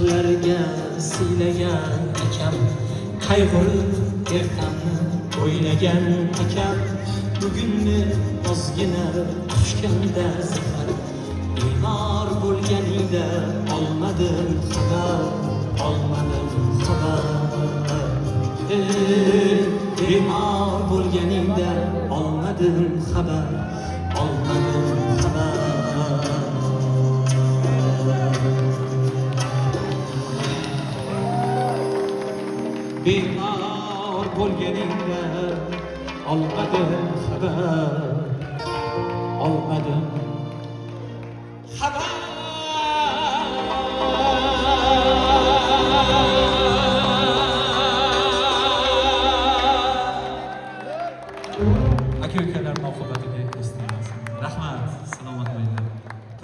qushlarga siylagan ekan, qayg'urib ertamni o'ylagan ekan. Bugunni ozgina tushganda safar, bemor bo'lganingda olmadim xabar, olmadim xabar. Bemor bo'lganingda olmadim xabar, olmadim xabar. Bemor bo'lganingda olmadim xabar, olmadim xabar. Aka-ukalar muhabbatini eslaymiz. Rahmat, salomat bo'linglar.